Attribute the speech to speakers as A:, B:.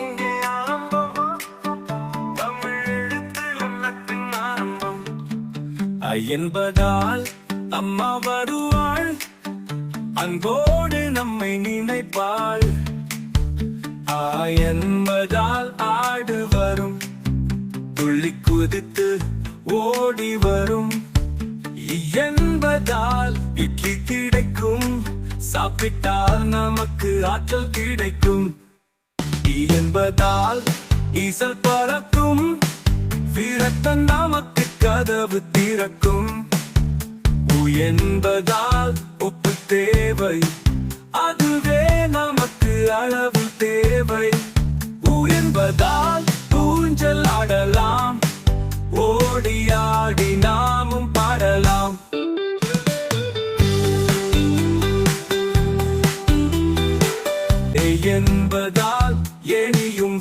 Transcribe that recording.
A: இங்கே ஆரம்பம் தமிழ் எழுத்தில் உள்ளத்தின் ஆரம்பம். என்பதால் அம்மா வருவாள், அன்போடு நம்மை நினைப்பாள். என்பதால் ஆடு வரும், துள்ளி குதித்து ஓடி வரும். என்பதால் இட்லி கிடைக்கும், சாப்பிட்டால் நமக்கு ஆற்றல் கிடைக்கும். என்பதால் ஈசல் பறக்கும், வீரத்தன் நமக்கு கதவு திறக்கும். என்பதால் உப்பு தேவை, அதுவே நமக்கு அளவு தேவை. என்பதால் ஊஞ்சல் ஆடலாம், ஓடி ஆடி நாமும் பாடலாம். என்பதால் எரியும்